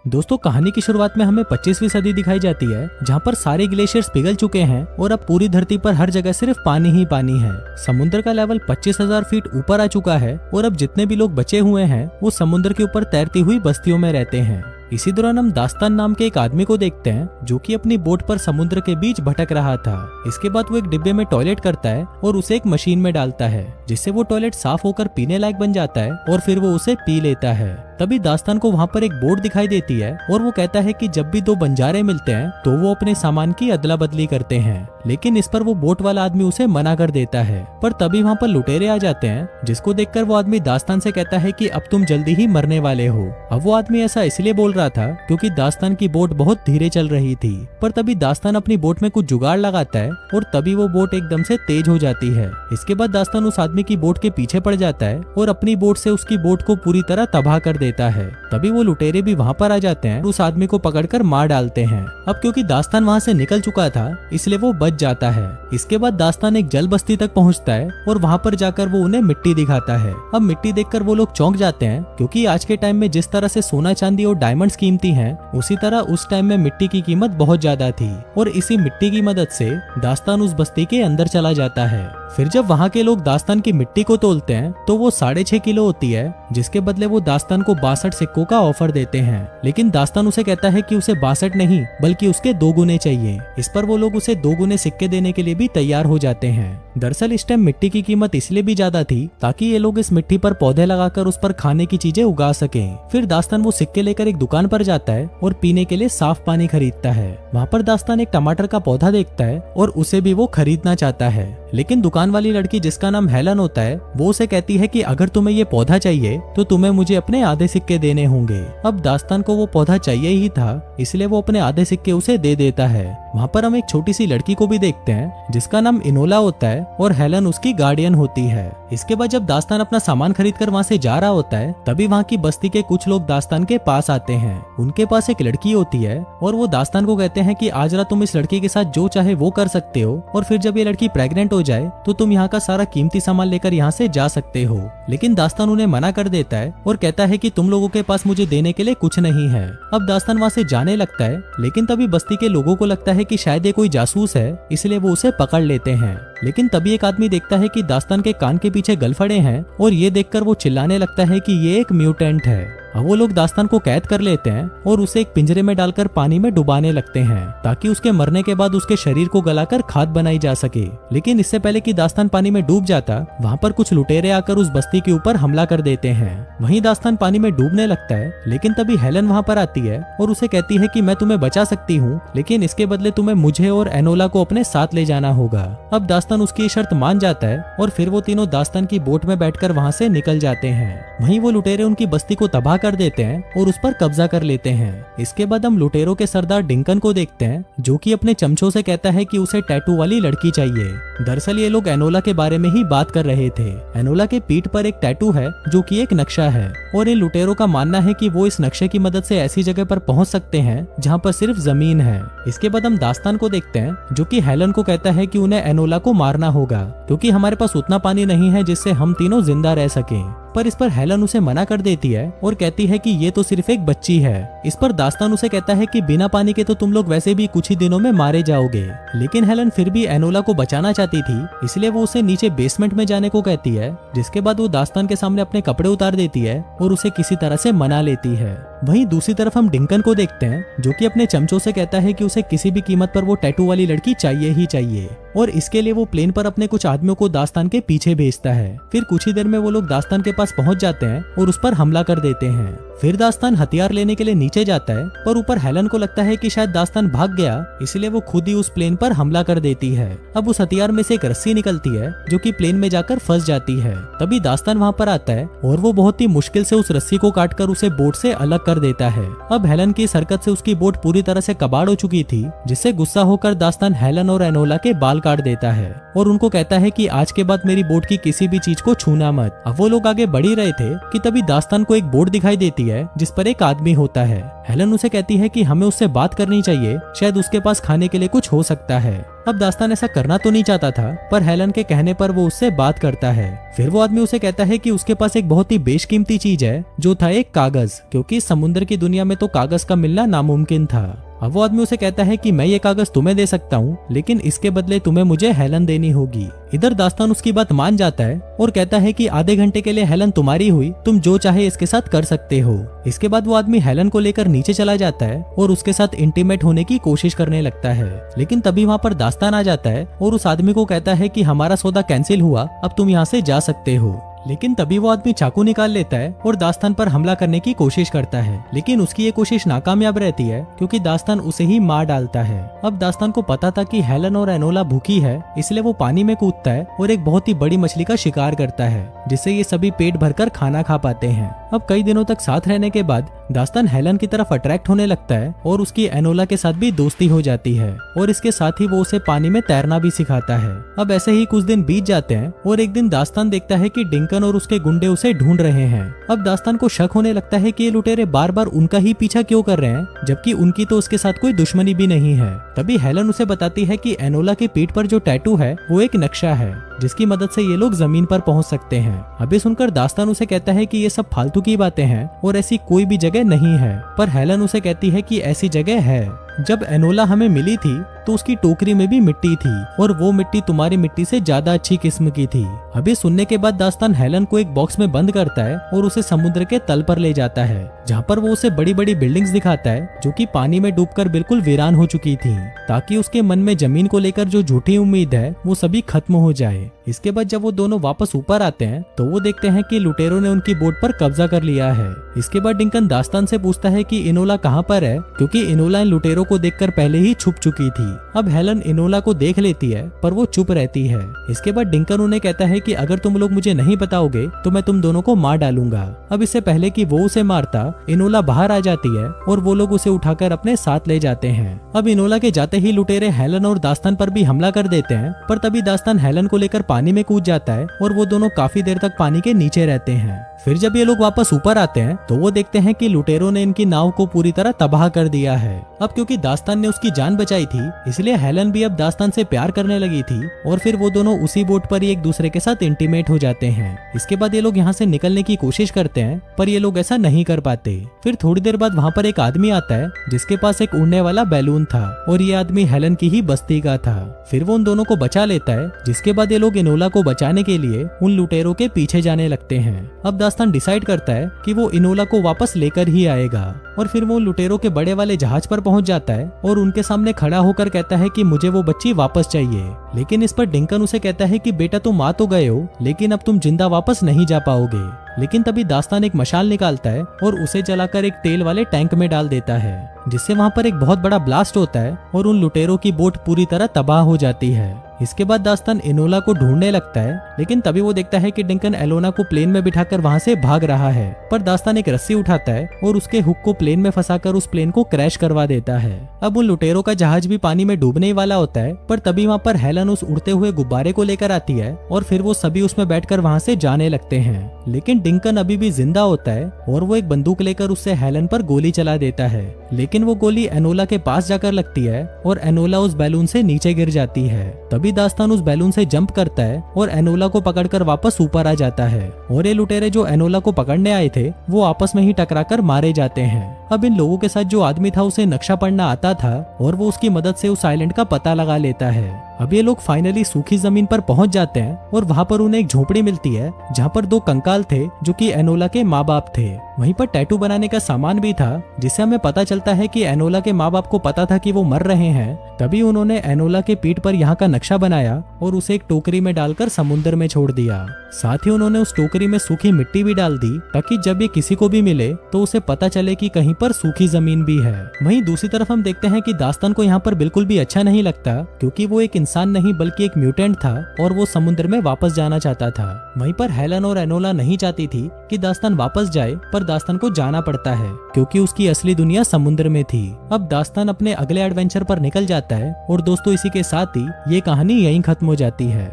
दोस्तों कहानी की शुरुआत में हमें 25वीं सदी दिखाई जाती है, जहाँ पर सारे ग्लेशियर्स पिघल चुके हैं और अब पूरी धरती पर हर जगह सिर्फ पानी ही पानी है। समुद्र का लेवल 25,000 फीट ऊपर आ चुका है और अब जितने भी लोग बचे हुए हैं वो समुद्र के ऊपर तैरती हुई बस्तियों में रहते हैं। इसी दौरान हम दास्तान नाम के एक आदमी को देखते हैं जो कि अपनी बोट पर समुद्र के बीच भटक रहा था। इसके बाद वो एक डिब्बे में टॉयलेट करता है और उसे एक मशीन में डालता है, जिससे वो टॉयलेट साफ होकर पीने लायक बन जाता है और फिर वो उसे पी लेता है। तभी दास्तान को वहाँ पर एक बोट दिखाई देती है और वो कहता है कि जब भी दो बंजारे मिलते हैं तो वो अपने सामान की अदला बदली करते हैं, लेकिन इस पर वो बोट वाला आदमी उसे मना कर देता है। पर तभी वहाँ पर लुटेरे आ जाते हैं, जिसको देखकर वो आदमी दास्तान से कहता है कि अब तुम जल्दी ही मरने वाले हो। अब वो आदमी ऐसा इसलिए बोल रहा था क्योंकि दास्तान की बोट बहुत धीरे चल रही थी। पर तभी दास्तान अपनी बोट में कुछ जुगाड़ लगाता है और तभी वो बोट एकदम से तेज हो जाती है। इसके बाद दास्तान उस आदमी की बोट के पीछे पड़ जाता है और अपनी बोट से उसकी बोट को पूरी तरह तबाह कर देता है। तभी वो लुटेरे भी वहाँ पर आ जाते हैं और उस आदमी को पकड़कर मार डालते हैं। अब क्योंकि दास्तान वहाँ से निकल चुका था इसलिए वो बच जाता है। इसके बाद दास्तान एक जल बस्ती तक पहुँचता है और वहाँ पर जाकर वो उन्हें मिट्टी दिखाता है। अब मिट्टी देखकर वो लोग चौंक जाते हैं, क्योंकि आज के टाइम में जिस तरह से सोना चांदी और डायमंड्स कीमती हैं, उसी तरह उस टाइम में मिट्टी की कीमत बहुत ज्यादा थी। और इसी मिट्टी की मदद से दास्तान उस बस्ती के अंदर चला जाता है। फिर जब वहाँ के लोग दास्तान की मिट्टी को तोलते हैं तो वो 6.5 किलो होती है, जिसके बदले वो दास्तान को 62 सिक्कों का ऑफर देते हैं। लेकिन दास्तान उसे कहता है कि उसे 62 नहीं बल्कि उसके 2 गुने चाहिए। इस पर वो लोग उसे 2 गुने सिक्के देने के लिए भी तैयार हो जाते हैं। दरअसल इस टाइम मिट्टी की कीमत इसलिए भी ज्यादा थी ताकि ये लोग इस मिट्टी पर पौधे लगाकर उस पर खाने की चीजें उगा सकें। फिर दास्तान वो सिक्के लेकर एक दुकान पर जाता है और पीने के लिए साफ पानी खरीदता है। वहाँ पर दास्तान एक टमाटर का पौधा देखता है और उसे भी वो खरीदना चाहता है, लेकिन दुकान वाली लड़की जिसका नाम हेलन होता है वो उसे कहती है कि अगर तुम्हें ये पौधा चाहिए तो तुम्हें मुझे अपने आधे सिक्के देने होंगे। अब दास्तान को वो पौधा चाहिए ही था, इसलिए वो अपने आधे सिक्के उसे दे देता है। वहाँ पर हम एक छोटी सी लड़की को भी देखते हैं जिसका नाम इनोला होता है और हेलन उसकी गार्डियन होती है। इसके बाद जब दास्तान अपना सामान खरीद कर वहाँ से जा रहा होता है तभी वहाँ की बस्ती के कुछ लोग दास्तान के पास आते हैं। उनके पास एक लड़की होती है और वो दास्तान को कहते हैं कि आज रात तुम इस लड़की के साथ जो चाहे वो कर सकते हो और फिर जब ये लड़की प्रेग्नेंट हो जाए तो तुम यहाँ का सारा कीमती सामान लेकर यहाँ से जा सकते हो। लेकिन दास्तान उन्हें मना कर देता है और कहता है कि तुम लोगों के पास मुझे देने के लिए कुछ नहीं है। अब दास्तान वहाँ से जाने लगता है, लेकिन तभी बस्ती के लोगों को लगता है कि शायद ये कोई जासूस है, इसलिए वो उसे पकड़ लेते हैं। लेकिन तभी एक आदमी देखता है कि दास्तान के कान के पीछे गलफड़े हैं और ये देखकर वो चिल्लाने लगता है कि ये एक म्यूटेंट है। अब वो लोग दास्तान को कैद कर लेते हैं और उसे एक पिंजरे में डालकर पानी में डुबाने लगते हैं ताकि उसके मरने के बाद उसके शरीर को गलाकर खाद बनाई जा सके। लेकिन इससे पहले कि दास्तान पानी में डूब जाता, वहाँ पर कुछ लुटेरे आकर उस बस्ती के ऊपर हमला कर देते हैं। वहीं दास्तान पानी में डूबने लगता है, लेकिन तभी हेलन वहाँ पर आती है और उसे कहती है कि मैं तुम्हें बचा सकती हूँ, लेकिन इसके बदले तुम्हें मुझे और एनोला को अपने साथ ले जाना होगा। अब दास्तान उसकी शर्त मान जाता है और फिर वो तीनों दास्तान की बोट में बैठकर वहाँ से निकल जाते हैं। वहीं वो लुटेरे उनकी बस्ती को तबाह कर देते हैं और उस पर कब्जा कर लेते हैं। इसके बाद हम लुटेरों के सरदार डिंकन को देखते हैं जो कि अपने चमचों से कहता है कि उसे टैटू वाली लड़की चाहिए। दरअसल ये लोग एनोला के बारे में ही बात कर रहे थे। एनोला के पीठ पर एक टैटू है जो कि एक नक्शा है और इन लुटेरों का मानना है कि वो इस नक्शे की मदद से ऐसी जगह पर पहुंच सकते हैं जहां पर सिर्फ जमीन है। इसके बाद हम दास्तान को देखते हैं जो कि हेलन को कहता है कि उन्हें एनोला को मारना होगा क्योंकि हमारे पास उतना पानी नहीं है जिससे हम तीनों जिंदा रह सकें। पर इस पर हेलन उसे मना कर देती है और कहती है कि ये तो सिर्फ एक बच्ची है। इस पर दास्तान उसे कहता है कि बिना पानी के तो तुम लोग वैसे भी कुछ ही दिनों में मारे जाओगे। लेकिन हेलन फिर भी एनोला को बचाना चाहती थी, इसलिए वो उसे नीचे बेसमेंट में जाने को कहती है, जिसके बाद वो दास्तान के सामने अपने कपड़े उतार देती है और उसे किसी तरह से मना लेती है। वहीं दूसरी तरफ हम डिंकन को देखते हैं जो कि अपने चमचों से कहता है कि उसे किसी भी कीमत पर वो टैटू वाली लड़की चाहिए ही चाहिए और इसके लिए वो प्लेन पर अपने कुछ आदमियों को दास्तान के पीछे भेजता है। फिर कुछ ही देर में वो लोग दास्तान के पास पहुंच जाते हैं और उस पर हमला कर देते हैं। फिर दास्तान हथियार लेने के लिए नीचे जाता है, पर ऊपर हेलन को लगता है कि शायद दास्तान भाग गया, इसलिए वो खुद ही उस प्लेन पर हमला कर देती है। अब उस हथियार में से एक रस्सी निकलती है जो कि प्लेन में जाकर फंस जाती है। तभी दास्तान वहाँ पर आता है और वो बहुत ही मुश्किल से उस रस्सी को काटकर उसे बोट से अलग कर देता है। अब हेलन की इस हरकत से उसकी बोट पूरी तरह से कबाड़ हो चुकी थी, जिससे गुस्सा होकर दास्तान हेलन और एनोला के बाल काट देता है और उनको कहता है कि आज के बाद मेरी बोट की किसी भी चीज को छूना मत। अब वो लोग आगे बढ़ ही रहे थे कि तभी दास्तान को एक बोट दिखाई दिखाई देती है जिस पर एक आदमी होता है। हेलन उसे कहती है कि हमें उससे बात करनी चाहिए, शायद उसके पास खाने के लिए कुछ हो सकता है। अब दास्तान ऐसा करना तो नहीं चाहता था, पर हेलन के कहने पर वो उससे बात करता है। फिर वो आदमी उसे कहता है कि उसके पास एक बहुत ही बेशकीमती चीज है, जो था एक कागज, क्योंकि समुद्र की दुनिया में तो कागज का मिलना नामुमकिन था। अब वो आदमी उसे कहता है कि मैं ये कागज तुम्हें दे सकता हूँ, लेकिन इसके बदले तुम्हें मुझे हेलन देनी होगी। इधर दास्तान उसकी बात मान जाता है और कहता है कि आधे घंटे के लिए हेलन तुम्हारी हुई, तुम जो चाहे इसके साथ कर सकते हो। इसके बाद वो आदमी हेलन को लेकर नीचे चला जाता है और उसके साथ इंटीमेट होने की कोशिश करने लगता है। लेकिन तभी वहाँ पर दास्तान आ जाता है और उस आदमी को कहता है कि हमारा सौदा कैंसिल हुआ, अब तुम यहाँ से जा सकते हो। लेकिन तभी वो आदमी चाकू निकाल लेता है और दास्तान पर हमला करने की कोशिश करता है, लेकिन उसकी ये कोशिश नाकामयाब रहती है क्योंकि दास्तान उसे ही मार डालता है। अब दास्तान को पता था कि हेलन और एनोला भूखी है, इसलिए वो पानी में कूदता है और एक बहुत ही बड़ी मछली का शिकार करता है, जिससे ये सभी पेट भरकर खाना खा पाते हैं। अब कई दिनों तक साथ रहने के बाद दास्तान हेलन की तरफ अट्रैक्ट होने लगता है और उसकी एनोला के साथ भी दोस्ती हो जाती है और इसके साथ ही वो उसे पानी में तैरना भी सिखाता है। अब ऐसे ही कुछ दिन बीत जाते हैं और एक दिन दास्तान देखता है कि डिंकन और उसके गुंडे उसे ढूंढ रहे हैं। अब दास्तान को शक होने लगता है कि ये लुटेरे बार बार उनका ही पीछा क्यों कर रहे हैं, जबकि उनकी तो उसके साथ कोई दुश्मनी भी नहीं है। तभी हेलन उसे बताती है कि एनोला की पीठ पर जो टैटू है वो एक नक्शा है, जिसकी मदद से ये लोग जमीन पर पहुंच सकते हैं। अभी सुनकर दास्तान उसे कहता है कि ये सब फालतू की बातें हैं और ऐसी कोई भी जगह नहीं है, पर हेलन उसे कहती है कि ऐसी जगह है। जब एनोला हमें मिली थी तो उसकी टोकरी में भी मिट्टी थी और वो मिट्टी तुम्हारी मिट्टी से ज्यादा अच्छी किस्म की थी। अभी सुनने के बाद दास्तान हेलन को एक बॉक्स में बंद करता है और उसे समुद्र के तल पर ले जाता है, जहाँ पर वो उसे बड़ी बड़ी बिल्डिंग्स दिखाता है जो कि पानी में डूबकर बिल्कुल वीरान हो चुकी थी, ताकि उसके मन में जमीन को लेकर जो झूठी उम्मीद है वो सभी खत्म हो जाए। इसके बाद जब वो दोनों वापस ऊपर आते हैं तो वो देखते हैं कि लुटेरों ने उनकी बोट पर कब्जा कर लिया है। इसके बाद डिंकन दास्तान से पूछता है कि इनोला कहाँ पर है, क्योंकि इनोला इन लुटेरों को देखकर पहले ही छुप चुकी थी। अब हेलन इनोला को देख लेती है पर वो चुप रहती है। इसके बाद डिंकन उन्हें कहता है कि अगर तुम लोग मुझे नहीं बताओगे तो मैं तुम दोनों को मार डालूंगा। अब इससे पहले कि वो उसे मारता, इनोला बाहर आ जाती है और वो लोग उसे उठाकर अपने साथ ले जाते हैं। अब इनोला के जाते ही लुटेरे हेलन और दास्तान पर भी हमला कर देते हैं, पर तभी दास्तान हेलन को लेकर पानी में कूद जाता है और वो दोनों काफी देर तक पानी के नीचे रहते हैं। फिर जब ये लोग वापस ऊपर आते हैं तो वो देखते हैं कि लुटेरों ने इनकी नाव को पूरी तरह तबाह कर दिया है। अब क्योंकि दास्तान ने उसकी जान बचाई थी, इसलिए हेलन भी अब दास्तान से प्यार करने लगी थी और फिर वो दोनों उसी बोट पर ही एक दूसरे के साथ इंटीमेट हो जाते हैं। इसके बाद ये लोग यहाँ से निकलने की कोशिश करते हैं, पर ये लोग ऐसा नहीं कर पाते। फिर थोड़ी देर बाद वहाँ पर एक आदमी आता है जिसके पास एक उड़ने वाला बैलून था और ये आदमी हेलन की ही बस्ती का था। फिर वो उन दोनों को बचा लेता है, जिसके बाद ये लोग इनोला को बचाने के लिए उन लुटेरों के पीछे जाने लगते हैं। अब दास्तान डिसाइड करता है कि वो इनोला को वापस लेकर ही आएगा और फिर वो लुटेरों के बड़े वाले जहाज पर पहुंच जाता है और उनके सामने खड़ा होकर कहता है कि मुझे वो बच्ची वापस चाहिए। लेकिन इस पर डिंकन उसे कहता है कि बेटा तुम आ तो गए हो, लेकिन अब तुम जिंदा वापस नहीं जा पाओगे। लेकिन तभी दास्तान एक मशाल निकालता है और उसे जलाकर एक तेल वाले टैंक में डाल देता है, जिससे वहां पर एक बहुत बड़ा ब्लास्ट होता है और उन लुटेरों की बोट पूरी तरह तबाह हो जाती है। इसके बाद दास्तान इनोला को ढूंढने लगता है, लेकिन तभी वो देखता है कि डिंकन एलोना को प्लेन में बिठाकर वहां से भाग रहा है, पर दास्तान एक रस्सी उठाता है और उसके हुक को प्लेन में फंसाकर उस प्लेन को क्रैश करवा देता है। अब उन लुटेरों का जहाज भी पानी में डूबने ही वाला होता है, पर तभी वहाँ पर हेलन उस उड़ते हुए गुब्बारे को लेकर आती है और फिर वो सभी उसमें बैठकर वहाँ से जाने लगते हैं। लेकिन डिंकन अभी भी जिंदा होता है और वो एक बंदूक लेकर उससे हेलन पर गोली चला देता है, लेकिन वो गोली एनोला के पास जाकर लगती है और एनोला उस बैलून से नीचे गिर जाती है। तभी दास्तान उस बैलून से जंप करता है और एनोला को पकड़कर वापस ऊपर आ जाता है और ये लुटेरे जो एनोला को पकड़ने आए थे वो आपस में ही टकराकर मारे जाते हैं। अब इन लोगों के साथ जो आदमी था उसे नक्शा पढ़ना आता था और वो उसकी मदद से उस आइलैंड का पता लगा लेता है। अब ये लोग फाइनली सूखी जमीन पर पहुंच जाते हैं और वहां पर उन्हें एक झोपड़ी मिलती है जहां पर दो कंकाल थे जो कि एनोला के माँ बाप थे। वहीं पर टैटू बनाने का सामान भी था, जिससे हमें पता चलता है कि एनोला के माँ बाप को पता था कि वो मर रहे हैं, तभी उन्होंने एनोला के पीठ पर यहाँ का नक्शा बनाया और उसे एक टोकरी में डालकर समुद्र में छोड़ दिया। साथ ही उन्होंने उस टोकरी में सूखी मिट्टी भी डाल दी ताकि जब ये किसी को भी मिले तो उसे पता चले कि कहीं पर सूखी जमीन भी है। वहीं दूसरी तरफ हम देखते हैं कि दास्तान को यहाँ पर बिल्कुल भी अच्छा नहीं लगता, क्योंकि वो एक इंसान नहीं बल्कि एक म्यूटेंट था और वो समुद्र में वापस जाना चाहता था। वहीं पर हेलन और एनोला नहीं चाहती थी कि दास्तान वापस जाए, पर दास्तान को जाना पड़ता है क्योंकि उसकी असली दुनिया समुद्र में थी। अब दास्तान अपने अगले एडवेंचर पर निकल जाता है और दोस्तों इसी के साथ ही ये कहानी यहीं खत्म हो जाती है।